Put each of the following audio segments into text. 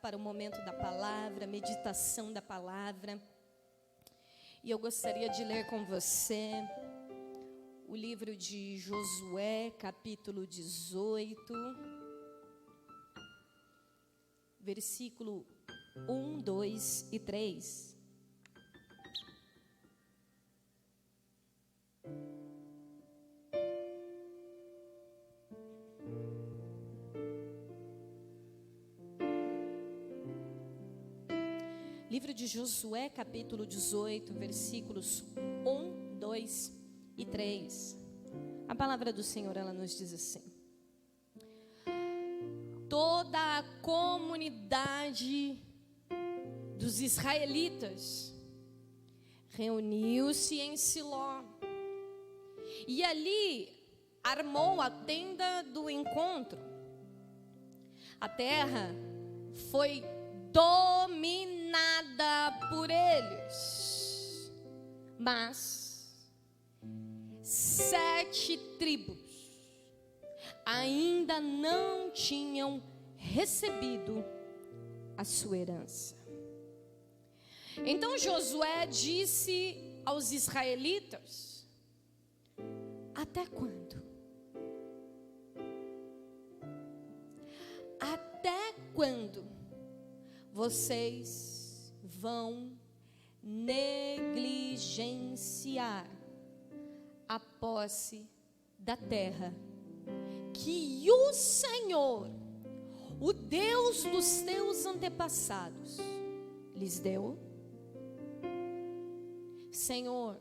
para o momento da palavra, meditação da palavra. E eu gostaria de ler com você o livro de Josué, capítulo 18, versículo 1, 2 e 3. Livro de Josué, capítulo 18, versículos 1, 2 e 3. A palavra do Senhor, ela nos diz assim: toda a comunidade dos israelitas reuniu-se em Siló, e ali armou a tenda do encontro. A terra foi dominada por eles, mas 7 tribos ainda não tinham recebido a sua herança. Então Josué disse aos israelitas: até quando? Até quando vocês vão negligenciar a posse da terra que o Senhor, o Deus dos teus antepassados, lhes deu? Senhor,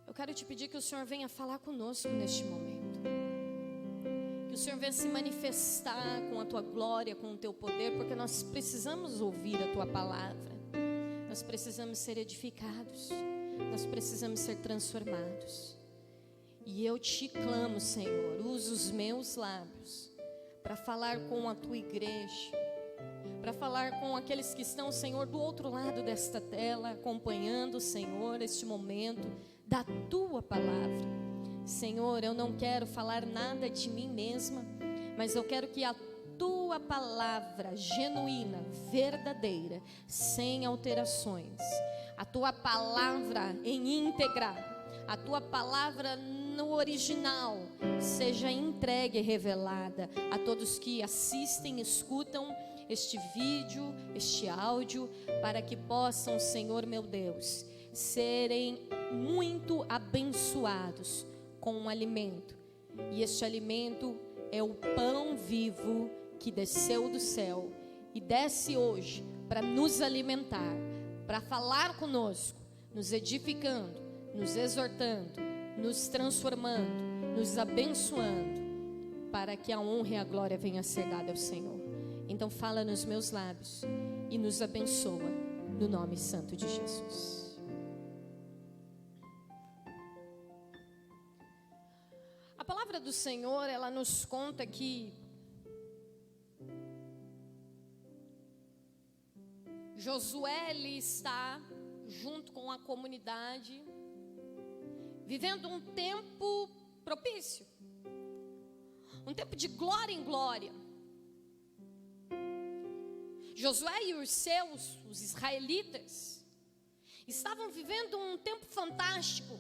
eu quero te pedir que o Senhor venha falar conosco neste momento. Que o Senhor venha se manifestar com a tua glória, com o teu poder, porque nós precisamos ouvir a tua palavra. Nós precisamos ser edificados. Nós precisamos ser transformados. E eu te clamo, Senhor, usa os meus lábios para falar com a tua igreja, para falar com aqueles que estão, Senhor, do outro lado desta tela, acompanhando, Senhor, este momento da tua palavra. Senhor, eu não quero falar nada de mim mesma, mas eu quero que a tua palavra genuína, verdadeira, sem alterações, a tua palavra em íntegra, a tua palavra no original, seja entregue e revelada a todos que assistem, escutam este vídeo, este áudio, para que possam, Senhor meu Deus, serem muito abençoados com um alimento. E este alimento é o pão vivo que desceu do céu e desce hoje para nos alimentar, para falar conosco, nos edificando, nos exortando, nos transformando, nos abençoando, para que a honra e a glória venha a ser dada ao Senhor. Então fala nos meus lábios e nos abençoa no nome santo de Jesus. A palavra do Senhor, ela nos conta que Josué, ele está junto com a comunidade, vivendo um tempo propício, um tempo de glória em glória. Josué e os israelitas, estavam vivendo um tempo fantástico,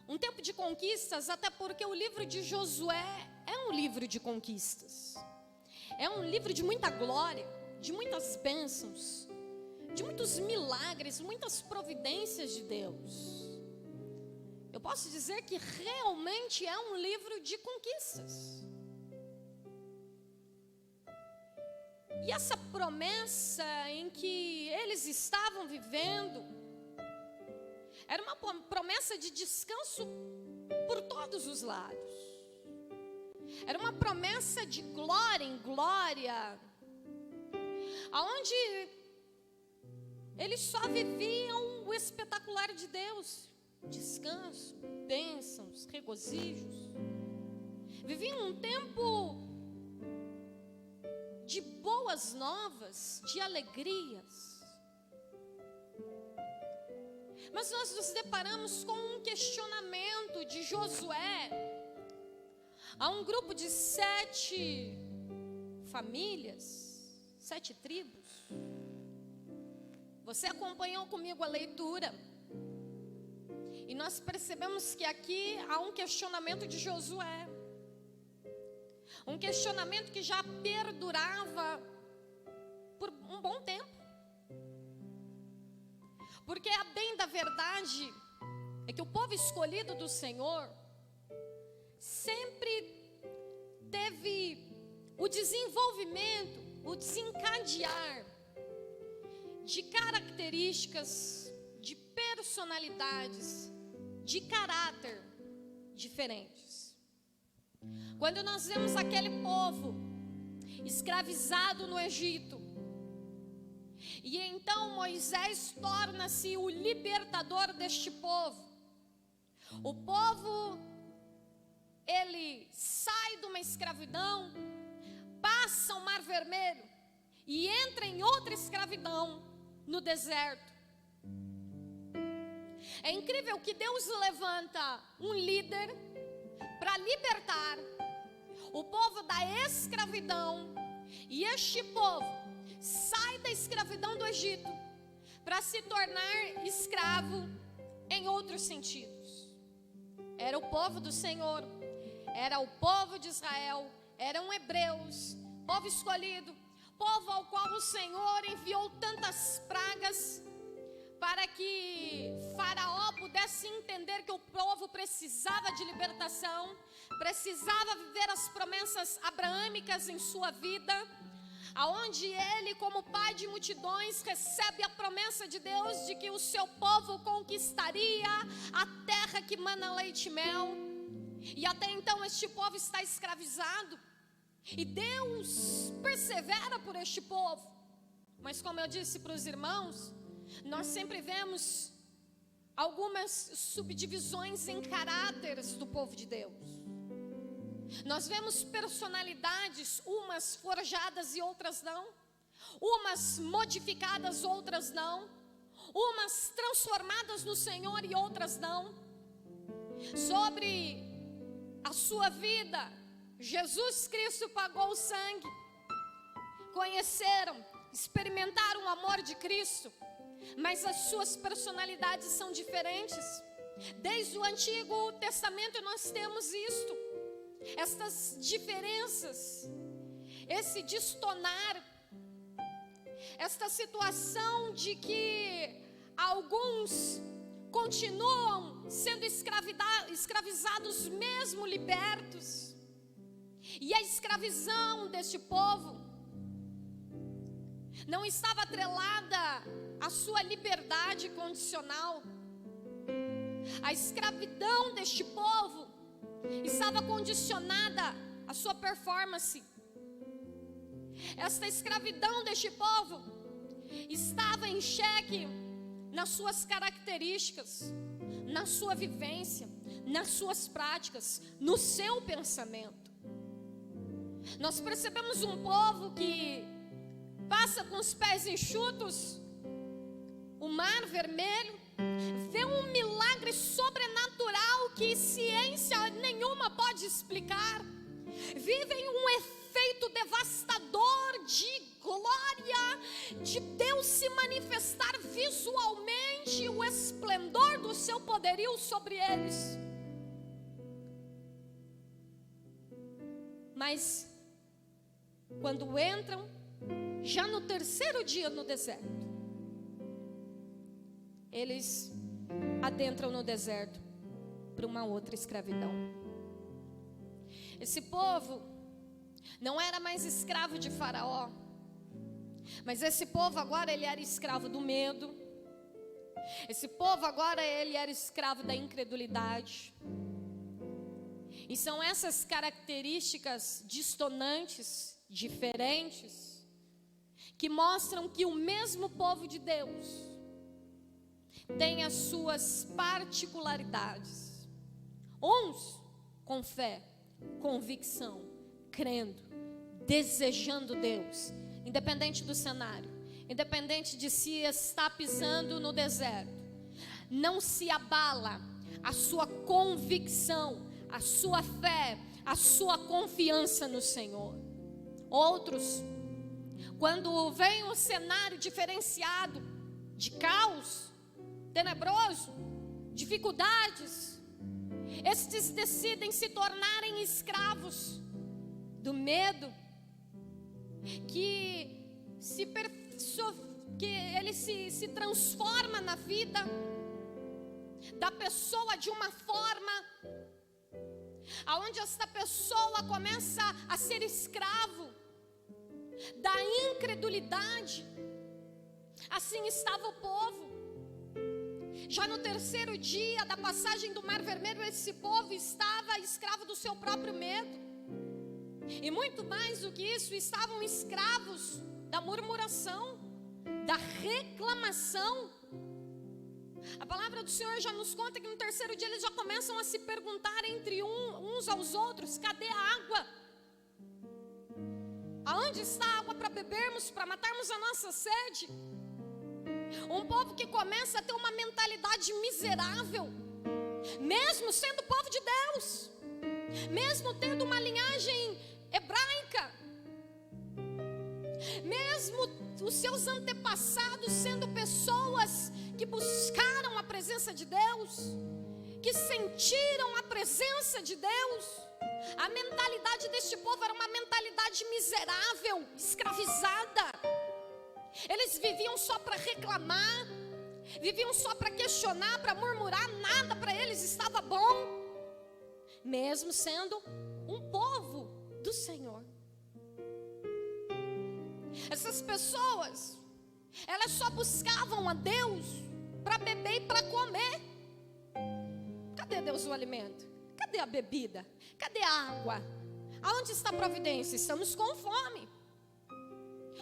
um tempo de conquistas, até porque o livro de Josué é um livro de conquistas, é um livro de muita glória, de muitas bênçãos, de muitos milagres, muitas providências de Deus. Eu posso dizer que realmente é um livro de conquistas. E essa promessa em que eles estavam vivendo era uma promessa de descanso por todos os lados. Era uma promessa de glória em glória, aonde eles só viviam o espetacular de Deus, descanso, bênçãos, regozijos. Viviam um tempo de boas novas, de alegrias. Mas nós nos deparamos com um questionamento de Josué a um grupo de 7 famílias, 7 tribos. Você acompanhou comigo a leitura. E nós percebemos que aqui há um questionamento de Josué. Um questionamento que já perdurava por um bom tempo. Porque a bem da verdade é que o povo escolhido do Senhor sempre teve o desenvolvimento, o desencadear de características, de personalidades, de caráter diferentes. Quando nós vemos aquele povo escravizado no Egito, e então Moisés torna-se o libertador deste povo. O povo, ele sai de uma escravidão, passa o Mar Vermelho e entra em outra escravidão no deserto. É incrível que Deus levanta um líder para libertar o povo da escravidão, e este povo sai da escravidão do Egito para se tornar escravo em outros sentidos. Era o povo do Senhor, era o povo de Israel, eram hebreus, povo escolhido, povo ao qual o Senhor enviou tantas pragas para que Faraó pudesse entender que o povo precisava de libertação, precisava viver as promessas abraâmicas em sua vida, aonde ele, como pai de multidões, recebe a promessa de Deus de que o seu povo conquistaria a terra que mana leite e mel. E até então este povo está escravizado, e Deus persevera por este povo. Mas como eu disse para os irmãos, nós sempre vemos algumas subdivisões em caráteres do povo de Deus. Nós vemos personalidades, umas forjadas e outras não, umas modificadas, outras não, umas transformadas no Senhor e outras não. Sobre a sua vida, Jesus Cristo pagou o sangue, conheceram, experimentaram o amor de Cristo, mas as suas personalidades são diferentes. Desde o Antigo Testamento nós temos isto, estas diferenças, esse destonar, esta situação de que alguns continuam sendo escravizados mesmo libertos. E a escravidão deste povo não estava atrelada à sua liberdade condicional. A escravidão deste povo estava condicionada à sua performance. Esta escravidão deste povo estava em xeque nas suas características, na sua vivência, nas suas práticas, no seu pensamento. Nós percebemos um povo que passa com os pés enxutos o Mar Vermelho, vê um milagre sobrenatural que ciência nenhuma pode explicar, vivem um efeito devastador de glória, de Deus se manifestar visualmente, o esplendor do seu poderio sobre eles. Mas quando entram, já no terceiro dia no deserto, eles adentram no deserto para uma outra escravidão. Esse povo não era mais escravo de Faraó, mas esse povo agora ele era escravo do medo. Esse povo agora ele era escravo da incredulidade. E são essas características distonantes, diferentes, que mostram que o mesmo povo de Deus tem as suas particularidades. Uns com fé, convicção, crendo, desejando Deus, independente do cenário, independente de se está pisando no deserto, não se abala a sua convicção, a sua fé, a sua confiança no Senhor. Outros, quando vem um cenário diferenciado de caos, tenebroso, dificuldades, estes decidem se tornarem escravos do medo, que ele se transforma na vida da pessoa de uma forma aonde esta pessoa começa a ser escravo da incredulidade. Assim estava o povo. Já no terceiro dia da passagem do Mar Vermelho, esse povo estava escravo do seu próprio medo. E muito mais do que isso, estavam escravos da murmuração, da reclamação. A palavra do Senhor já nos conta que no terceiro dia eles já começam a se perguntar entre uns aos outros: cadê a água? Aonde está a água para bebermos, para matarmos a nossa sede? Um povo que começa a ter uma mentalidade miserável, mesmo sendo povo de Deus, mesmo tendo uma linhagem hebraica, mesmo os seus antepassados sendo pessoas que buscaram a presença de Deus, que sentiram a presença de Deus. A mentalidade deste povo era uma mentalidade miserável, escravizada. Eles viviam só para reclamar, viviam só para questionar, para murmurar. Nada para eles estava bom, mesmo sendo um povo do Senhor. Essas pessoas, elas só buscavam a Deus para beber e para comer. Cadê Deus o alimento? Cadê a bebida? Cadê a água? Aonde está a providência? Estamos com fome.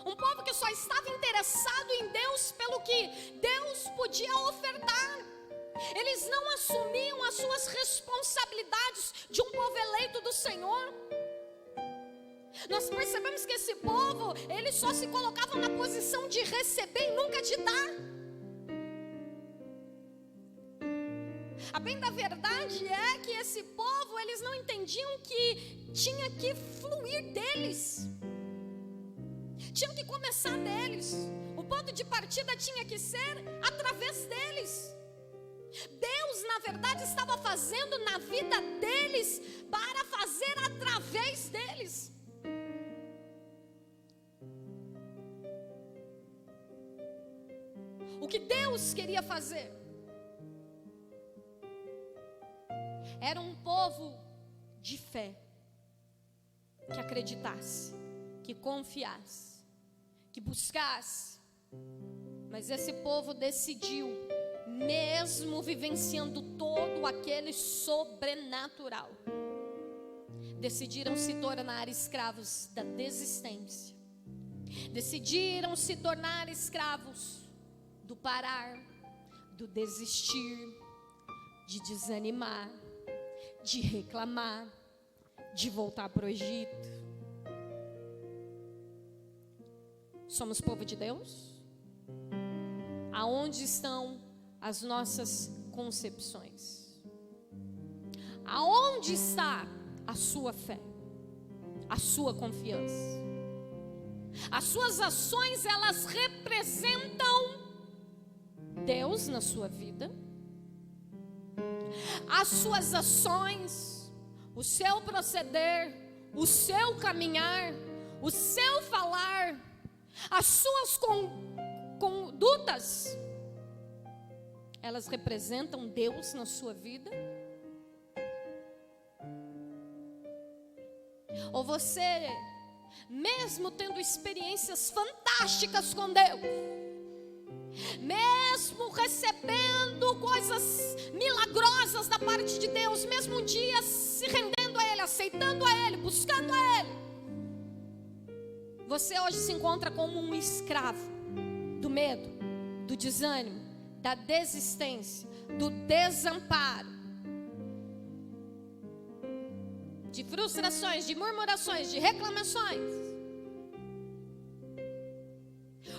Um povo que só estava interessado em Deus pelo que Deus podia ofertar. Eles não assumiam as suas responsabilidades de um povo eleito do Senhor. Nós percebemos que esse povo, eles só se colocavam na posição de receber e nunca de dar. A bem da verdade é que esse povo, eles não entendiam que tinha que fluir deles, tinha que começar deles. O ponto de partida tinha que ser através deles. Deus, na verdade, estava fazendo na vida deles para fazer através deles. O que Deus queria fazer era um povo de fé, que acreditasse, que confiasse, que buscasse. Mas esse povo decidiu, mesmo vivenciando todo aquele sobrenatural, decidiram se tornar escravos da desistência, decidiram se tornar escravos do parar, do desistir, de desanimar, de reclamar, de voltar para o Egito. Somos povo de Deus? Aonde estão as nossas concepções? Aonde está a sua fé? A sua confiança? As suas ações, elas representam Deus na sua vida? As suas ações, o seu proceder, o seu caminhar, o seu falar, as suas condutas, elas representam Deus na sua vida? Ou você, mesmo tendo experiências fantásticas com Deus, mesmo recebendo coisas milagrosas da parte de Deus, mesmo um dia se rendendo a Ele, aceitando a Ele, buscando a Ele, você hoje se encontra como um escravo do medo, do desânimo, da desistência, do desamparo, de frustrações, de murmurações, de reclamações.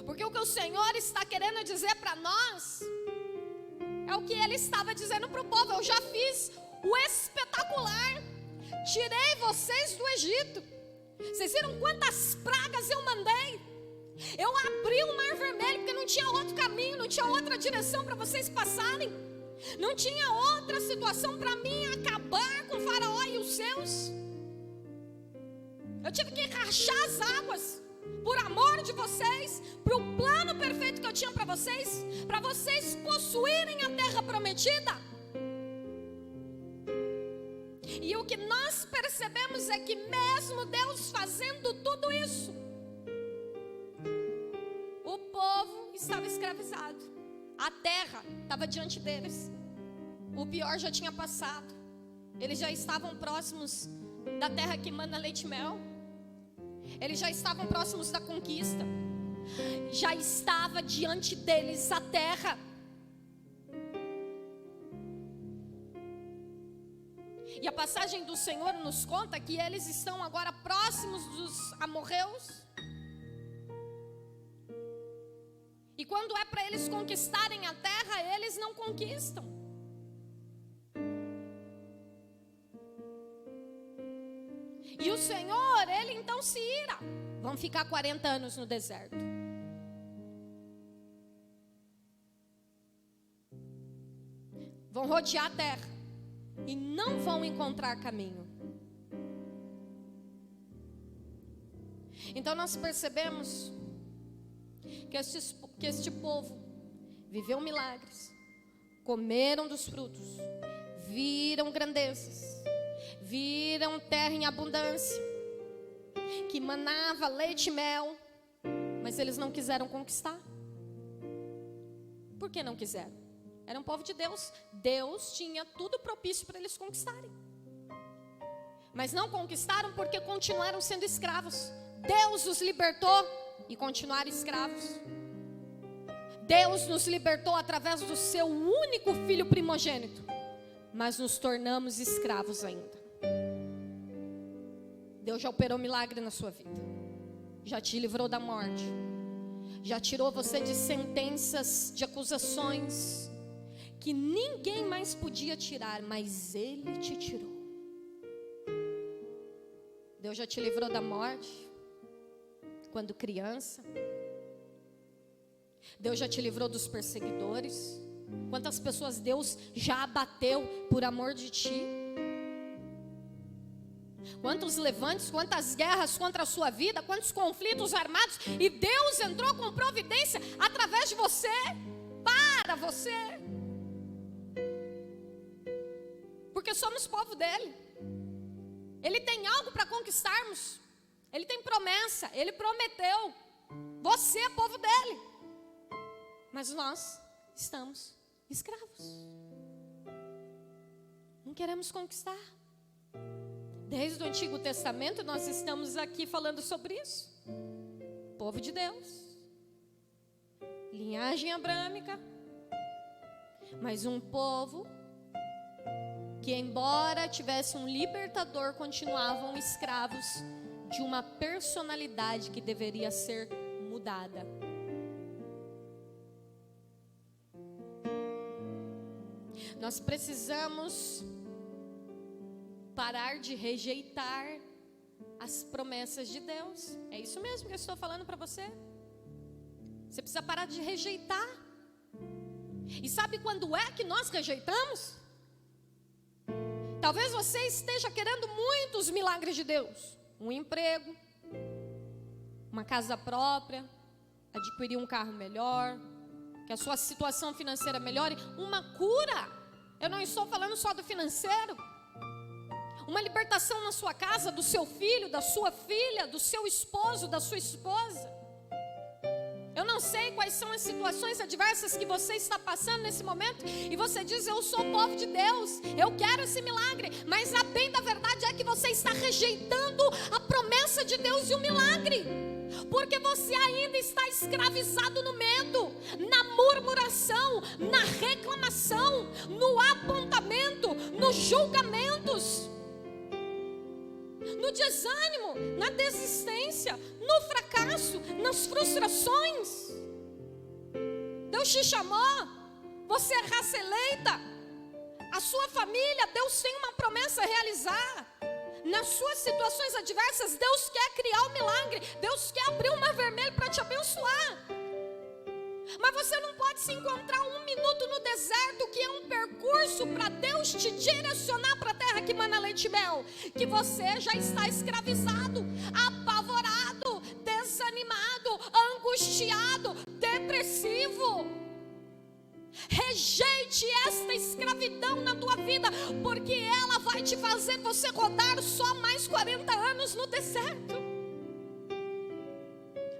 Porque o que o Senhor está querendo dizer para nós é o que Ele estava dizendo para o povo: eu já fiz o espetacular, tirei vocês do Egito, Vocês viram quantas pragas eu mandei? Eu abri o mar vermelho porque não tinha outro caminho, não tinha outra direção para vocês passarem. Não tinha outra situação para mim acabar com Faraó e os seus. Eu tive que rachar as águas por amor de vocês, para o plano perfeito que eu tinha para vocês possuírem a terra prometida. E o que nós percebemos é que mesmo Deus fazendo tudo isso, o povo estava escravizado. A terra estava diante deles. O pior já tinha passado. Eles já estavam próximos da terra que mana leite e mel. Eles já estavam próximos da conquista. Já estava diante deles a terra. E a passagem do Senhor nos conta que eles estão agora próximos dos amorreus. E quando é para eles conquistarem a terra, eles não conquistam. E o Senhor, Ele então se ira. Vão ficar 40 anos no deserto. Vão rodear a terra e não vão encontrar caminho. Então nós percebemos que este povo viveu milagres, comeram dos frutos, viram grandezas, viram terra em abundância, que manava leite e mel, mas eles não quiseram conquistar. Por que não quiseram? Era um povo de Deus. Deus tinha tudo propício para eles conquistarem. Mas não conquistaram porque continuaram sendo escravos. Deus os libertou e continuaram escravos. Deus nos libertou através do seu único filho primogênito, mas nos tornamos escravos ainda. Deus já operou milagre na sua vida, já te livrou da morte, já tirou você de sentenças, de acusações que ninguém mais podia tirar, mas Ele te tirou. Deus já te livrou da morte quando criança. Deus já te livrou dos perseguidores. Quantas pessoas Deus já abateu por amor de ti? Quantos levantes, quantas guerras contra a sua vida, quantos conflitos armados, e Deus entrou com providência através de você, para você, porque somos povo dele. Ele tem algo para conquistarmos, Ele tem promessa, Ele prometeu, você é povo dele, mas nós estamos escravos, não queremos conquistar. Desde o Antigo Testamento nós estamos aqui falando sobre isso. Povo de Deus, linhagem abrâmica, mas um povo que, embora tivesse um libertador, continuavam escravos de uma personalidade que deveria ser mudada. Nós precisamos parar de rejeitar as promessas de Deus. É isso mesmo que eu estou falando para você. Você precisa parar de rejeitar. E sabe quando é que nós rejeitamos? Talvez você esteja querendo muitos milagres de Deus. Um emprego, uma casa própria, adquirir um carro melhor, que a sua situação financeira melhore, uma cura. Eu não estou falando só do financeiro. Uma libertação na sua casa, do seu filho, da sua filha, do seu esposo, da sua esposa. Eu não sei quais são as situações adversas que você está passando nesse momento, e você diz: eu sou povo de Deus, eu quero esse milagre, mas a bem da verdade é que você está rejeitando a promessa de Deus e o milagre, porque você ainda está escravizado no medo, na murmuração, na reclamação, no apontamento, nos julgamentos, no desânimo, na desistência, no fracasso, nas frustrações. Deus te chamou, você é raça eleita, a sua família, Deus tem uma promessa a realizar. nas suas situações adversas, Deus quer criar o milagre. Deus quer abrir o mar vermelho para te abençoar. Mas você não pode se encontrar 1 minuto no deserto, que é um percurso para Deus te direcionar para a terra que mana leite e mel, que você já está escravizado, apavorado, desanimado, angustiado, depressivo. Rejeite esta escravidão na tua vida, porque ela vai te fazer você rodar só mais 40 anos no deserto.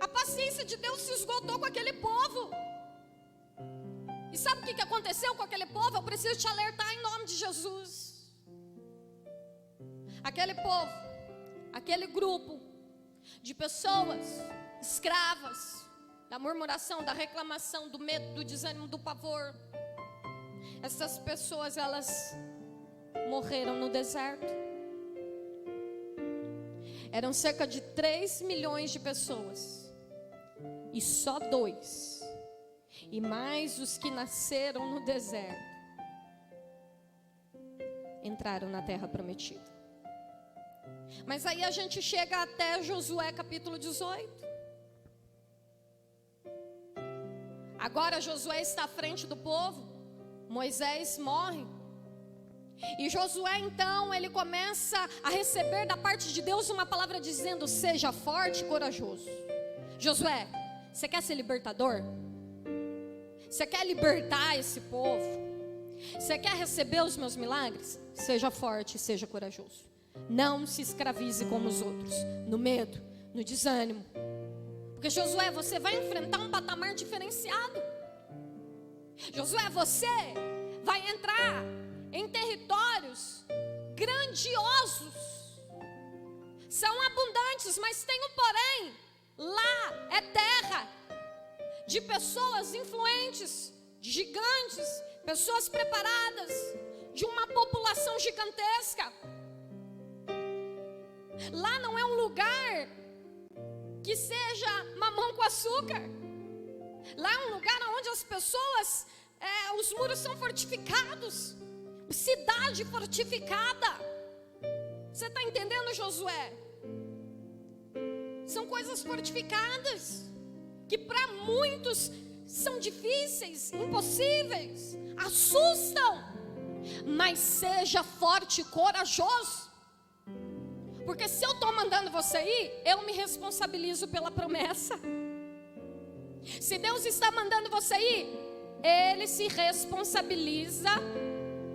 A paciência de Deus se esgotou com aquele povo. E sabe o que aconteceu com aquele povo? Eu preciso te alertar em nome de Jesus. Aquele povo, aquele grupo de pessoas escravas da murmuração, da reclamação, do medo, do desânimo, do pavor. Essas pessoas, elas morreram no deserto. Eram cerca de 3 milhões de pessoas. E só 2, e mais os que nasceram no deserto, entraram na terra prometida. Mas aí a gente chega até Josué capítulo 18. Agora Josué está à frente do povo. Moisés morre. E Josué então, ele começa a receber da parte de Deus uma palavra dizendo: seja forte e corajoso. Josué, você quer ser libertador? Você quer libertar esse povo? Você quer receber os meus milagres? Seja forte e seja corajoso. Não se escravize como os outros, no medo, no desânimo. Porque Josué, você vai enfrentar um patamar diferenciado. Josué, você vai entrar em territórios grandiosos. São abundantes, mas tem um porém. Lá é terra de pessoas influentes, de gigantes, pessoas preparadas, de uma população gigantesca. Lá não é um lugar que seja mamão com açúcar. Lá é um lugar onde as pessoas, os muros são fortificados, cidade fortificada. Você está entendendo, Josué? São coisas fortificadas, que para muitos são difíceis, impossíveis, assustam. Mas seja forte e corajoso. Porque se eu estou mandando você ir, eu me responsabilizo pela promessa. Se Deus está mandando você ir, Ele se responsabiliza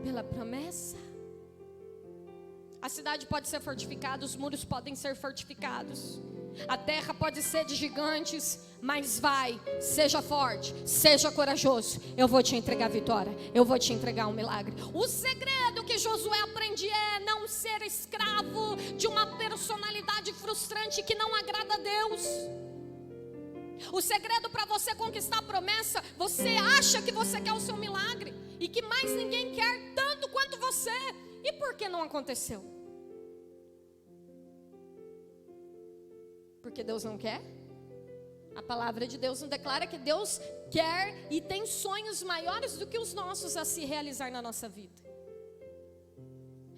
pela promessa. A cidade pode ser fortificada, os muros podem ser fortificados, a terra pode ser de gigantes, mas seja forte, seja corajoso. Eu vou te entregar a vitória, eu vou te entregar um milagre. O segredo que Josué aprende é não ser escravo de uma personalidade frustrante que não agrada a Deus. O segredo para você conquistar a promessa, você acha que você quer o seu milagre e que mais ninguém quer tanto quanto você. E por que não aconteceu? Porque Deus não quer? A palavra de Deus não declara que Deus quer e tem sonhos maiores do que os nossos a se realizar na nossa vida.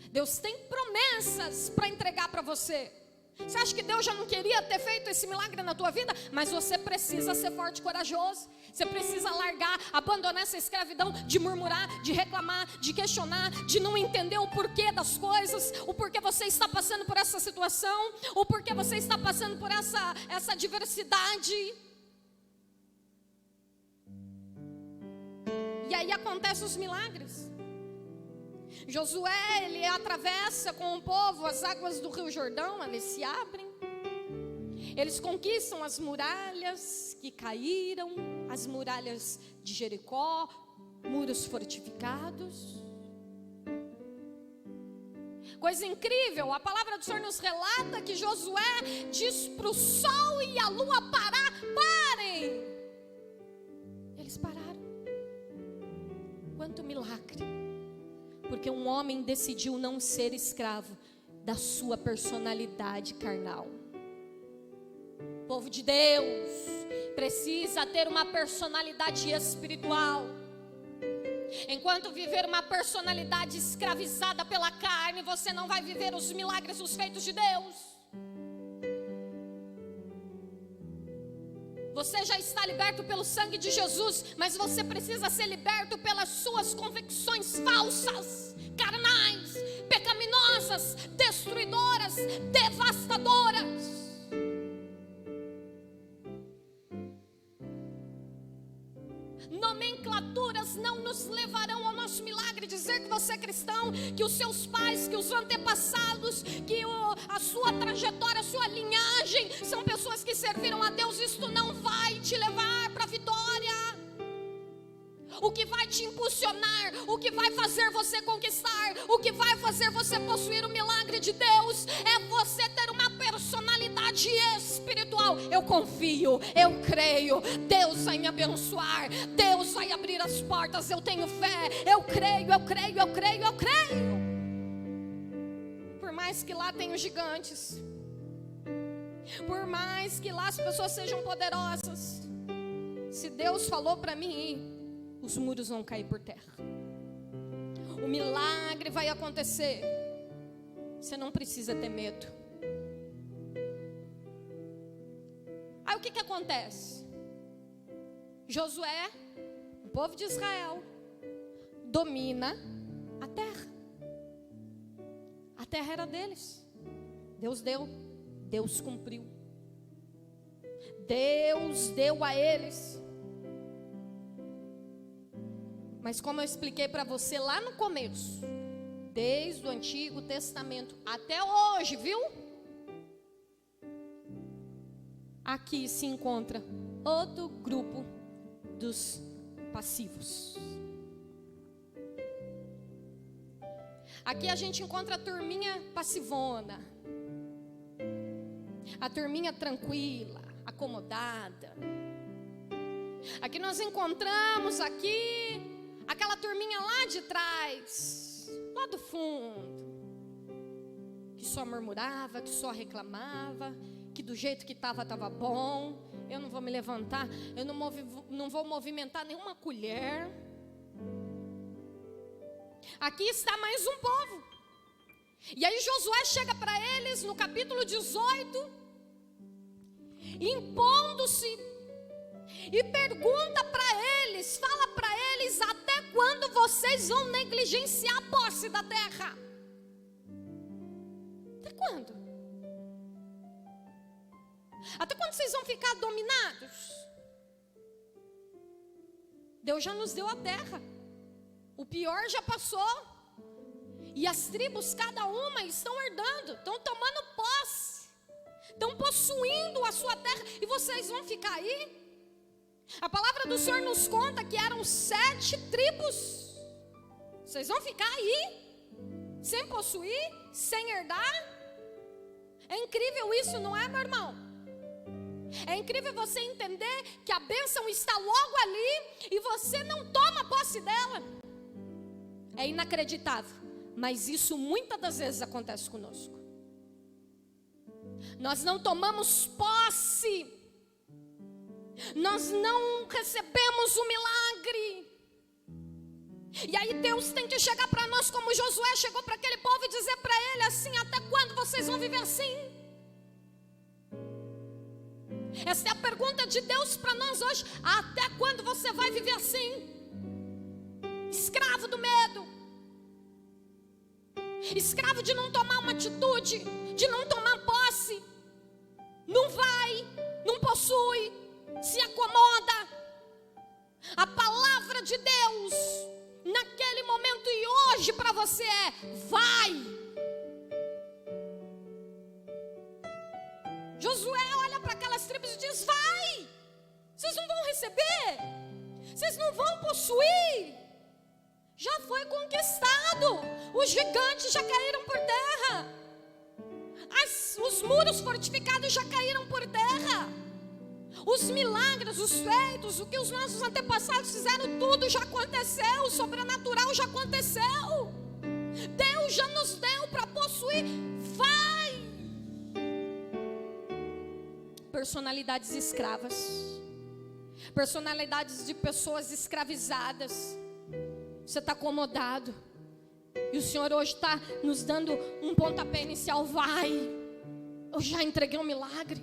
Deus tem promessas para entregar para você. Você acha que Deus já não queria ter feito esse milagre na tua vida? Mas você precisa ser forte e corajoso. Você precisa largar, abandonar essa escravidão de murmurar, de reclamar, de questionar, de não entender o porquê das coisas, o porquê você está passando por essa situação, o porquê você está passando por essa diversidade. E aí acontecem os milagres. Josué, ele atravessa com o povo as águas do Rio Jordão, eles se abrem. Eles conquistam as muralhas que caíram, as muralhas de Jericó, muros fortificados. Coisa incrível, a palavra do Senhor nos relata que Josué diz para o sol e a lua parar, parem. Eles pararam. Quanto milagre. Porque um homem decidiu não ser escravo da sua personalidade carnal. O povo de Deus precisa ter uma personalidade espiritual. Enquanto viver uma personalidade escravizada pela carne, você não vai viver os milagres, os feitos de Deus. Você já está liberto pelo sangue de Jesus, mas você precisa ser liberto pelas suas convicções falsas, carnais, pecaminosas, destruidoras, devastadoras. Nomenclaturas não nos levarão ao nosso milagre. Dizer que você é cristão, que os seus pais, que os antepassados, que a sua trajetória, a sua linhagem são pessoas que serviram a Deus, isto não vai te levar para a vitória. O que vai te impulsionar, o que vai fazer você conquistar, o que vai fazer você possuir o milagre de Deus, é você ter uma personalidade espiritual. Eu confio, eu creio, Deus vai me abençoar, Deus vai abrir as portas, eu tenho fé, eu creio, eu creio, eu creio, eu creio. Por mais que lá tenham gigantes, por mais que lá as pessoas sejam poderosas, se Deus falou para mim ir, os muros vão cair por terra. O milagre vai acontecer. Você não precisa ter medo. Aí o que acontece? Josué, o povo de Israel, domina a terra. A terra era deles. Deus deu, Deus cumpriu. Deus deu a eles. Mas como eu expliquei para você lá no começo, desde o Antigo Testamento até hoje, viu? Aqui se encontra outro grupo dos passivos. Aqui a gente encontra a turminha passivona, a turminha tranquila, acomodada. Aqui nós encontramos aquela turminha lá de trás, lá do fundo, que só murmurava, que só reclamava, que do jeito que estava bom. Eu não vou me levantar, eu não vou movimentar nenhuma colher. Aqui está mais um povo. E aí Josué chega para eles no capítulo 18, impondo-se, e pergunta para eles, fala para eles: até quando vocês vão negligenciar a posse da terra? Até quando? Até quando vocês vão ficar dominados? Deus já nos deu a terra. O pior já passou. E as tribos, cada uma, estão herdando, estão tomando posse, estão possuindo a sua terra. E vocês vão ficar aí? A palavra do Senhor nos conta que eram 7 tribos. Vocês vão ficar aí, sem possuir, sem herdar? É incrível isso, não é, meu irmão? É incrível você entender que a bênção está logo ali e você não toma posse dela. É inacreditável, mas isso muitas das vezes acontece conosco. Nós não tomamos posse, nós não recebemos o milagre. E aí Deus tem que chegar para nós como Josué chegou para aquele povo e dizer para ele assim: até quando vocês vão viver assim? Essa é a pergunta de Deus para nós hoje. Até quando você vai viver assim? Escravo do medo, escravo de não tomar uma atitude, de não tomar posse. Não vai, não possui, se acomoda. A palavra de Deus naquele momento e hoje para você é: vai. Josué olha para aquelas tribos e diz: vai, vocês não vão receber, vocês não vão possuir, já foi conquistado, os gigantes já caíram por terra, os muros fortificados já caíram por terra, os milagres, os feitos, o que os nossos antepassados fizeram, tudo já aconteceu, o sobrenatural já aconteceu, Deus já nos deu para possuir. Vai. Personalidades escravas, personalidades de pessoas escravizadas, Você está acomodado. E o Senhor hoje está nos dando um pontapé inicial. Vai, eu já entreguei um milagre.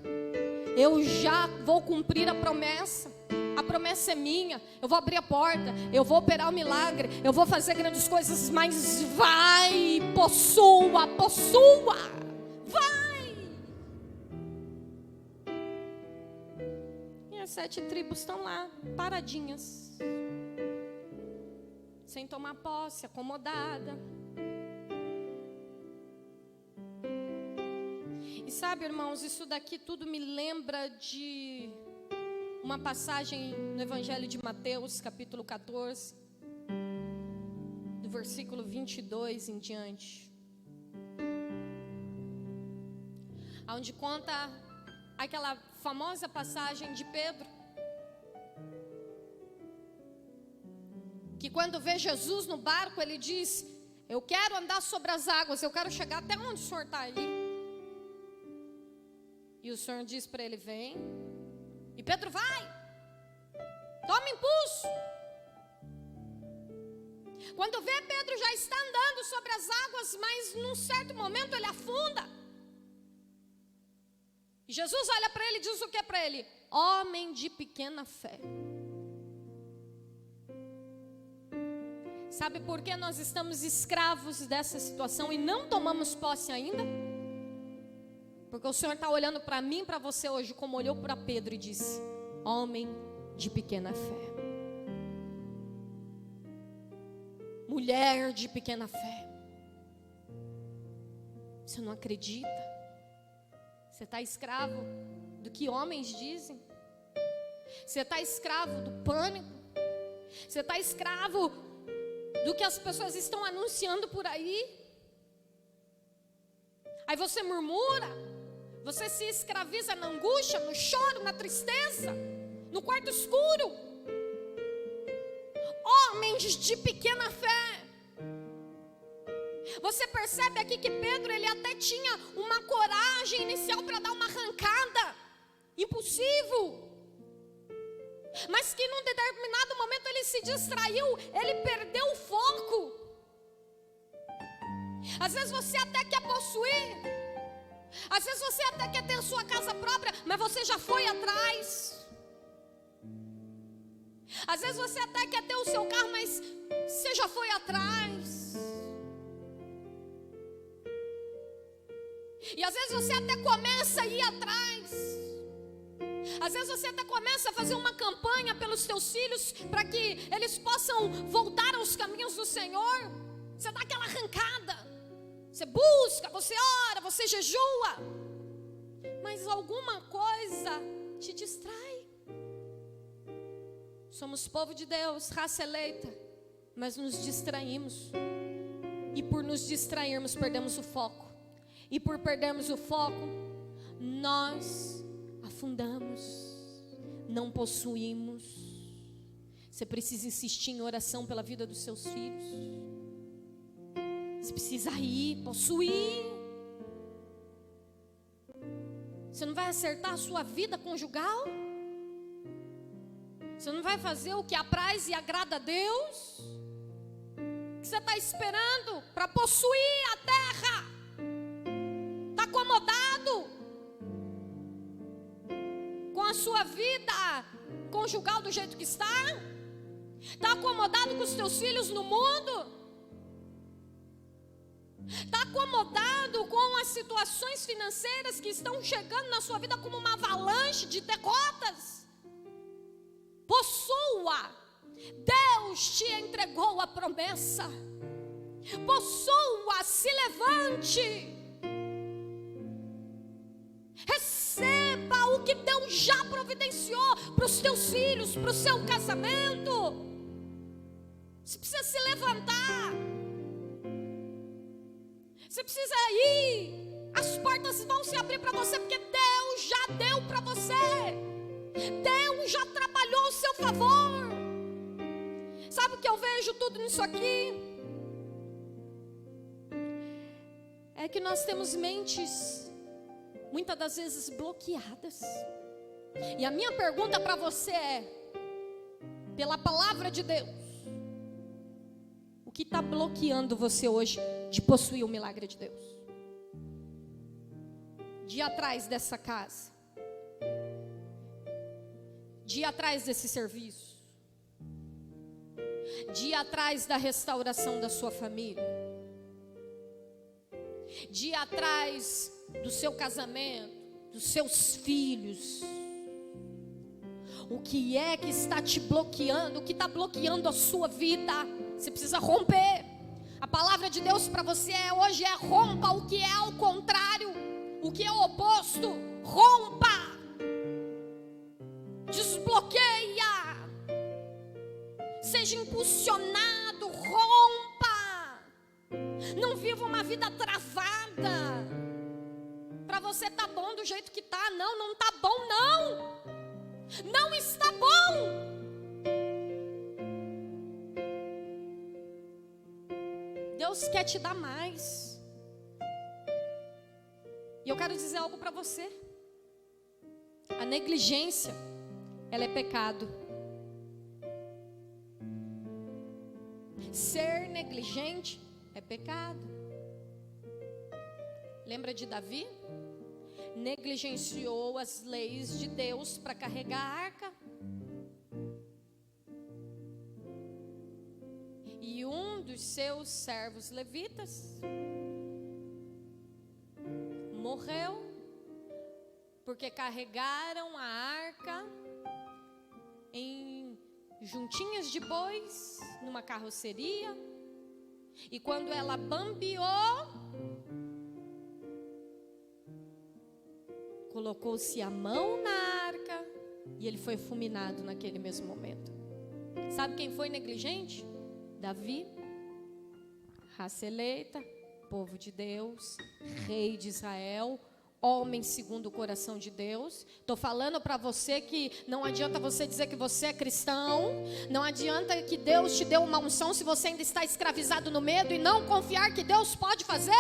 Eu já vou cumprir a promessa. A promessa é minha. Eu vou abrir a porta, eu vou operar o milagre, eu vou fazer grandes coisas. Mas vai, possua, vai. E as 7 tribos estão lá, paradinhas, sem tomar posse, acomodada. E sabe, irmãos, isso daqui tudo me lembra de uma passagem no Evangelho de Mateus, capítulo 14, do versículo 22 em diante, onde conta aquela famosa passagem de Pedro, que quando vê Jesus no barco, ele diz: eu quero andar sobre as águas, eu quero chegar até onde o Senhor está ali. E o Senhor diz para ele: vem. E Pedro vai, toma impulso. Quando vê, Pedro já está andando sobre as águas, mas num certo momento ele afunda. E Jesus olha para ele e diz o que para ele? Homem de pequena fé. Sabe por que nós estamos escravos dessa situação e não tomamos posse ainda? Porque o Senhor está olhando para mim e para você hoje, como olhou para Pedro e disse: homem de pequena fé, mulher de pequena fé. Você não acredita? Você está escravo do que homens dizem? Você está escravo do pânico? Você está escravo do que as pessoas estão anunciando por aí? Aí você murmura. Você se escraviza na angústia, no choro, na tristeza, no quarto escuro. Homens de pequena fé. Você percebe aqui que Pedro, ele até tinha uma coragem inicial para dar uma arrancada, impulsivo, mas que num determinado momento ele se distraiu, ele perdeu o foco. Às vezes você até quer possuir, às vezes você até quer ter sua casa própria, mas você já foi atrás. Às vezes você até quer ter o seu carro, mas você já foi atrás. E às vezes você até começa a ir atrás. Às vezes você até começa a fazer uma campanha pelos teus filhos, para que eles possam voltar aos caminhos do Senhor. Você dá aquela arrancada. Você busca, você ora, você jejua, mas alguma coisa te distrai. Somos povo de Deus, raça eleita, mas nos distraímos. E por nos distrairmos, perdemos o foco. E por perdermos o foco, nós afundamos, não possuímos. Você precisa insistir em oração pela vida dos seus filhos. Você precisa ir, possuir. Você não vai acertar a sua vida conjugal? Você não vai fazer o que apraz e agrada a Deus? O que você está esperando para possuir a terra? Está acomodado com a sua vida conjugal do jeito que está? Está acomodado com os teus filhos no mundo? Está acomodado com as situações financeiras que estão chegando na sua vida como uma avalanche de derrotas? Possua. Deus te entregou a promessa. Possua, se levante. Receba o que Deus já providenciou para os teus filhos, para o seu casamento. Você precisa se levantar. Você precisa ir. As portas vão se abrir para você, porque Deus já deu para você. Deus já trabalhou ao seu favor. Sabe o que eu vejo tudo nisso aqui? É que nós temos mentes muitas das vezes bloqueadas. E a minha pergunta para você é: pela palavra de Deus, O que está bloqueando você hoje de possuir o milagre de Deus? De ir atrás dessa casa, de ir atrás desse serviço, de ir atrás da restauração da sua família, de ir atrás do seu casamento, dos seus filhos. O que é que está te bloqueando? O que está bloqueando a sua vida? Você precisa romper. A palavra de Deus para você hoje é: rompa o que é ao contrário, o que é o oposto. Rompa, desbloqueia, seja impulsionado, rompa. Não viva uma vida travada. Para você tá bom do jeito que tá. Não, não tá bom, não. Não está bom. Deus quer te dar mais. E eu quero dizer algo para você. A negligência, ela é pecado. Ser negligente é pecado. Lembra de Davi? Negligenciou as leis de Deus para carregar a arca. E um dos seus servos levitas morreu porque carregaram a arca em juntinhas de bois numa carroceria. E quando ela bambeou, colocou-se a mão na arca e ele foi fulminado naquele mesmo momento. Sabe quem foi negligente? Davi, raça eleita, povo de Deus, rei de Israel, homem segundo o coração de Deus. Estou falando para você que não adianta você dizer que você é cristão, não adianta que Deus te deu uma unção se você ainda está escravizado no medo e não confiar que Deus pode fazer.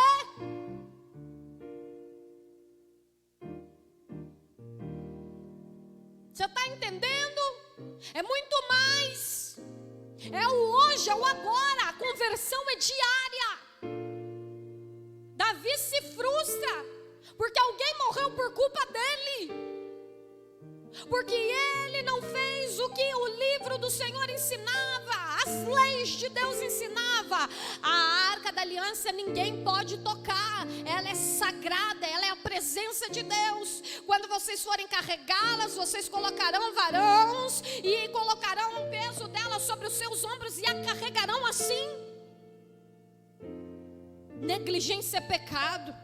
Você está entendendo? É muito mais. É o hoje, é o agora. A conversão é diária. Davi se frustra porque alguém morreu por culpa dele, porque ele não fez o que o livro do Senhor ensinava, as leis de Deus ensinava. A arca da aliança ninguém pode tocar, ela é sagrada, ela é a presença de Deus. Quando vocês forem carregá-las, vocês colocarão varões e colocarão o peso dela sobre os seus ombros e a carregarão assim. Negligência é pecado.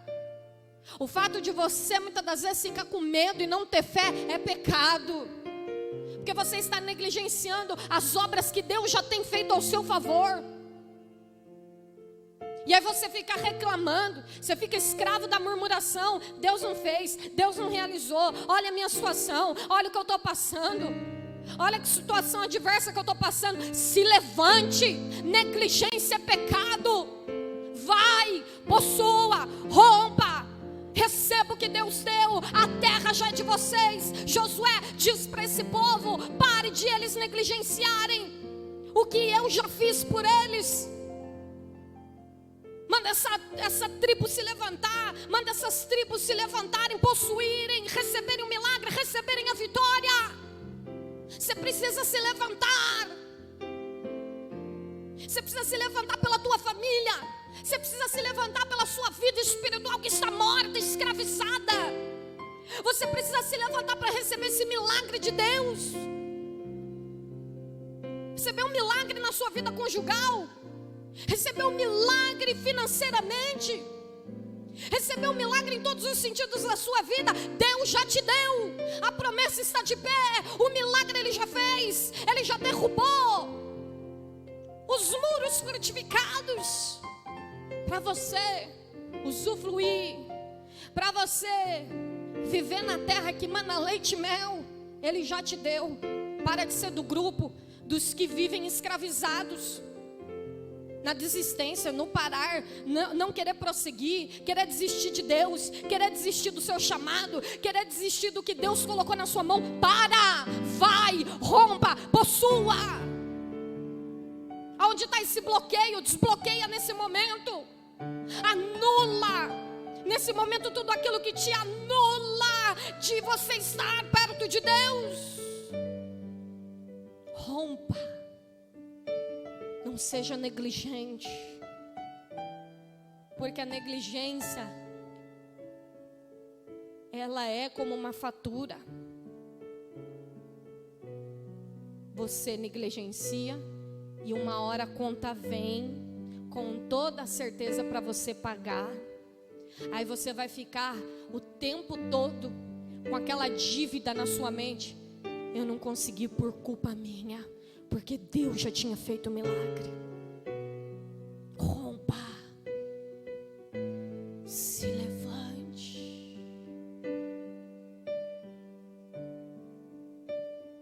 O fato de você muitas das vezes ficar com medo e não ter fé é pecado, porque você está negligenciando as obras que Deus já tem feito ao seu favor. E aí você fica reclamando, você fica escravo da murmuração. Deus não fez, Deus não realizou. Olha a minha situação, olha o que eu estou passando, olha que situação adversa que eu estou passando. Se levante. Negligência é pecado. Vai, possua, rompa, receba o que Deus deu, a terra já é de vocês. Josué diz para esse povo: pare de eles negligenciarem o que eu já fiz por eles. Manda essa tribo se levantar, manda essas tribos se levantarem, possuírem, receberem o milagre, receberem a vitória. Você precisa se levantar. Você precisa se levantar pela tua família. Você precisa se levantar pela sua vida espiritual que está morta, escravizada. Você precisa se levantar para receber esse milagre de Deus. Receber um milagre na sua vida conjugal. Receber um milagre financeiramente. Receber um milagre em todos os sentidos da sua vida. Deus já te deu. A promessa está de pé. O milagre Ele já fez. Ele já derrubou os muros fortificados para você usufruir, para você viver na terra que mana leite e mel. Ele já te deu. Para de ser do grupo dos que vivem escravizados na desistência, no parar, não querer prosseguir, querer desistir de Deus, querer desistir do seu chamado, querer desistir do que Deus colocou na sua mão. Para, vai, rompa, possua. Aonde está esse bloqueio? Desbloqueia nesse momento. Anula nesse momento tudo aquilo que te anula de você estar perto de Deus. Rompa. Não seja negligente. Porque a negligência, ela é como uma fatura. Você negligencia e uma hora a conta vem com toda a certeza para você pagar. Aí você vai ficar o tempo todo com aquela dívida na sua mente. Eu não consegui por culpa minha, porque Deus já tinha feito o milagre. Rompa. Se levante.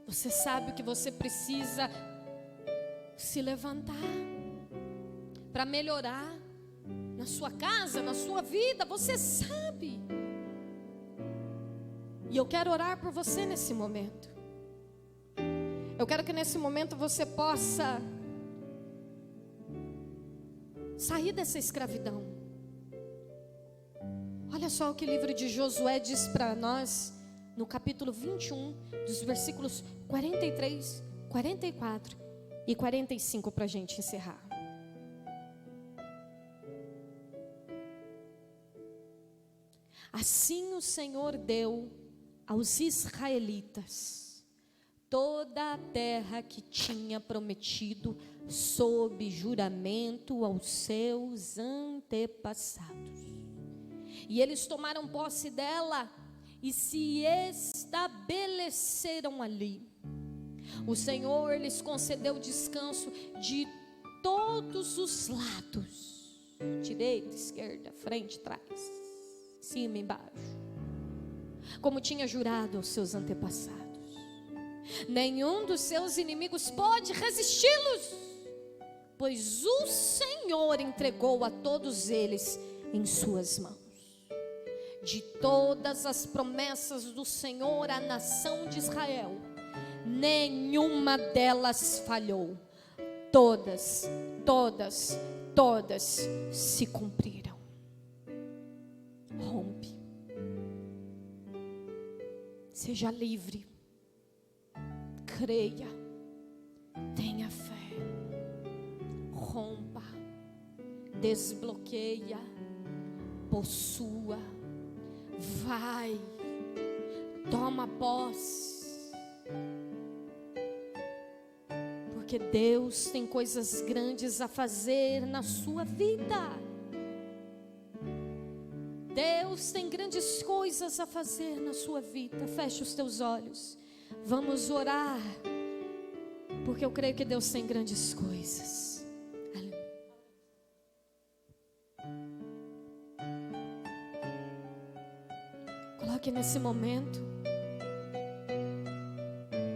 Você sabe o que você precisa se levantar para melhorar na sua casa, na sua vida. Você sabe. E eu quero orar por você nesse momento. Eu quero que nesse momento você possa sair dessa escravidão. Olha só o que o livro de Josué diz para nós, no capítulo 21, dos versículos 43, 44 e 45, para a gente encerrar. Assim o Senhor deu aos israelitas toda a terra que tinha prometido sob juramento aos seus antepassados. E eles tomaram posse dela e se estabeleceram ali. O Senhor lhes concedeu descanso de todos os lados, direita, esquerda, frente, trás, cima e embaixo, como tinha jurado aos seus antepassados. Nenhum dos seus inimigos pode resisti-los, pois o Senhor entregou a todos eles em suas mãos. De todas as promessas do Senhor à nação de Israel, nenhuma delas falhou. Todas se cumpriram. Rompe. Seja livre. Creia. Tenha fé. Rompa. Desbloqueia. Possua. Vai. Toma posse. Porque Deus tem coisas grandes a fazer na sua vida. Deus tem grandes coisas a fazer na sua vida. Feche os teus olhos. Vamos orar. Porque eu creio que Deus tem grandes coisas. Coloque nesse momento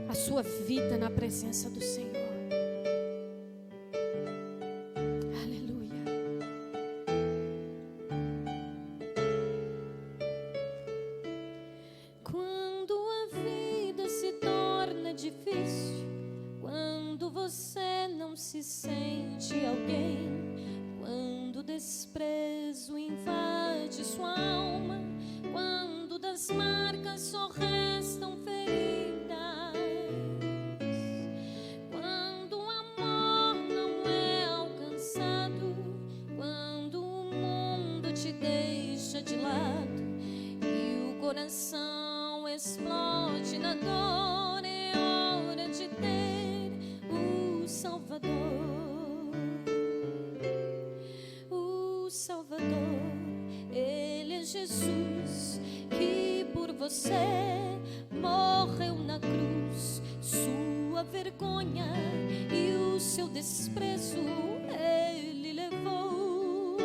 a sua vida na presença do Senhor. Se sente alguém, quando o desprezo invade sua alma, quando das marcas só restam feridas, quando o amor não é alcançado, quando o mundo te deixa de lado e o coração explode na dor, é hora de ter o Salvador. O Salvador, Ele é Jesus, que por você morreu na cruz. Sua vergonha e o seu desprezo Ele levou.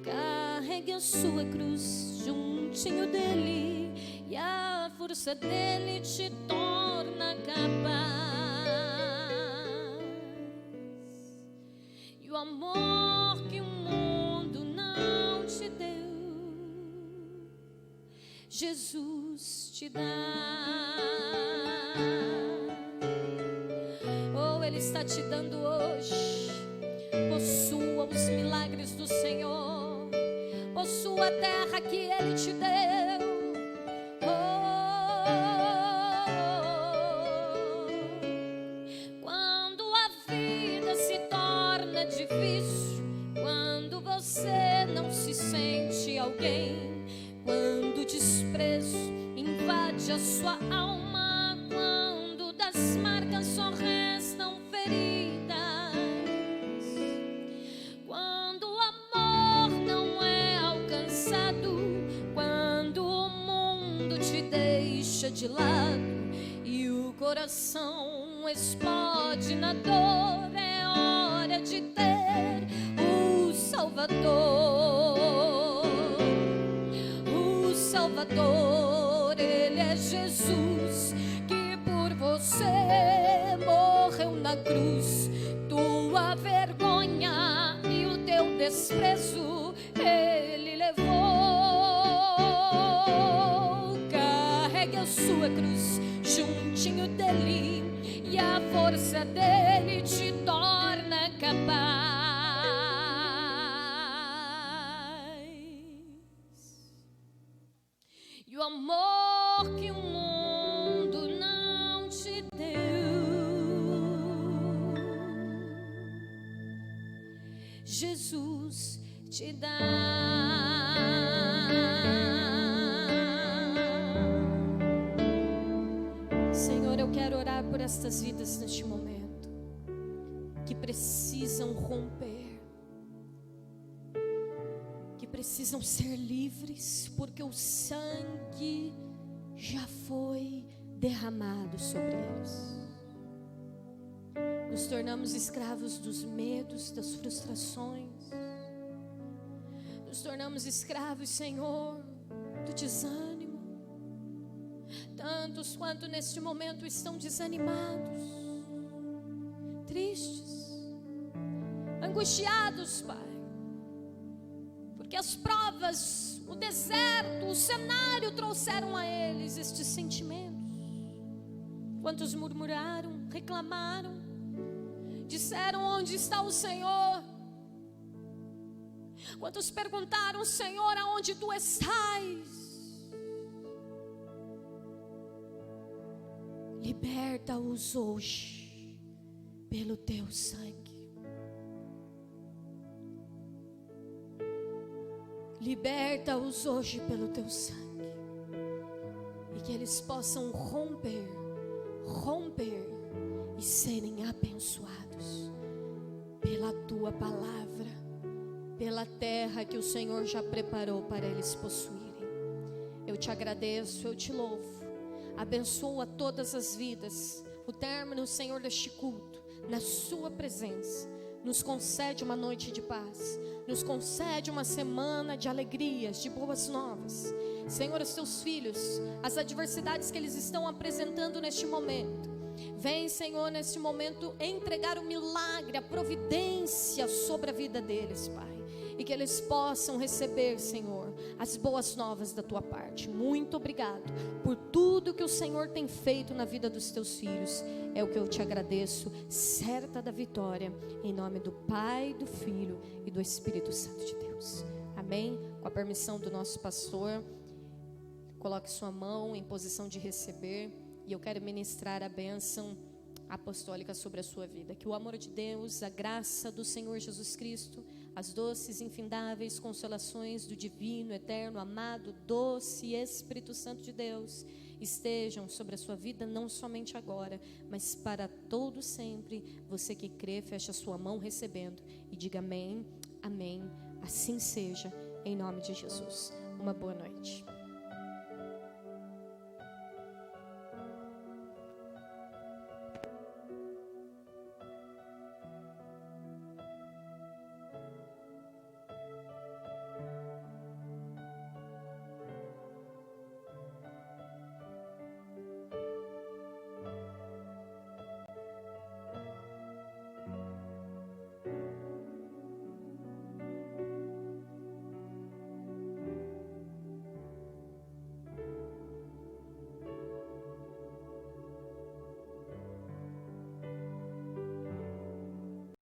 Carregue a sua cruz juntinho dele, e a força dele te torna capaz. O amor que o mundo não te deu, Jesus te dá. Oh, Ele está te te dando hoje. Possua os milagres do Senhor, possua a terra que Ele te deu. Quando a vida se torna difícil, quando você não se sente alguém, quando o desprezo invade a sua alma, quando das marcas só restam feridas, quando o amor não é alcançado, quando o mundo te deixa de lado e o coração explode na dor, é hora de ter o Salvador. O Salvador, Ele é Jesus, que por você morreu na cruz. Tua vergonha e o teu desprezo Ele levou. Carregue a sua cruz juntinho dele, e a força dele te torna capaz. E o amor que o mundo não te deu, Jesus te dá. Senhor, eu quero orar por estas vidas neste momento, que precisam romper, que precisam ser livres, porque o sangue já foi derramado sobre eles. Nos tornamos escravos dos medos, das frustrações. Nos tornamos escravos, Senhor, do desânimo. Tantos quanto neste momento estão desanimados, tristes, angustiados, Pai, porque as provas, o deserto, o cenário trouxeram a eles estes sentimentos. Quantos murmuraram, reclamaram, disseram: onde está o Senhor? Quantos perguntaram: Senhor, aonde tu estás? Liberta-os hoje pelo teu sangue. Liberta-os hoje pelo teu sangue, e que eles possam romper e serem abençoados pela tua palavra, pela terra que o Senhor já preparou para eles possuírem. Eu te agradeço, eu te louvo. Abençoa todas as vidas. O término, Senhor, deste culto, na sua presença, nos concede uma noite de paz, nos concede uma semana de alegrias, de boas novas. Senhor, os teus filhos, as adversidades que eles estão apresentando neste momento, vem, Senhor, neste momento entregar o milagre, a providência sobre a vida deles, Pai, e que eles possam receber, Senhor, as boas novas da tua parte. Muito obrigado por tudo que o Senhor tem feito na vida dos teus filhos. É o que eu te agradeço, certa da vitória, em nome do Pai, do Filho e do Espírito Santo de Deus. Amém? Com a permissão do nosso pastor, coloque sua mão em posição de receber, e eu quero ministrar a bênção apostólica sobre a sua vida. Que o amor de Deus, a graça do Senhor Jesus Cristo, as doces e infindáveis consolações do divino, eterno, amado, doce Espírito Santo de Deus estejam sobre a sua vida, não somente agora, mas para todo sempre. Você que crê, fecha a sua mão recebendo e diga amém, amém, assim seja, em nome de Jesus. Uma boa noite.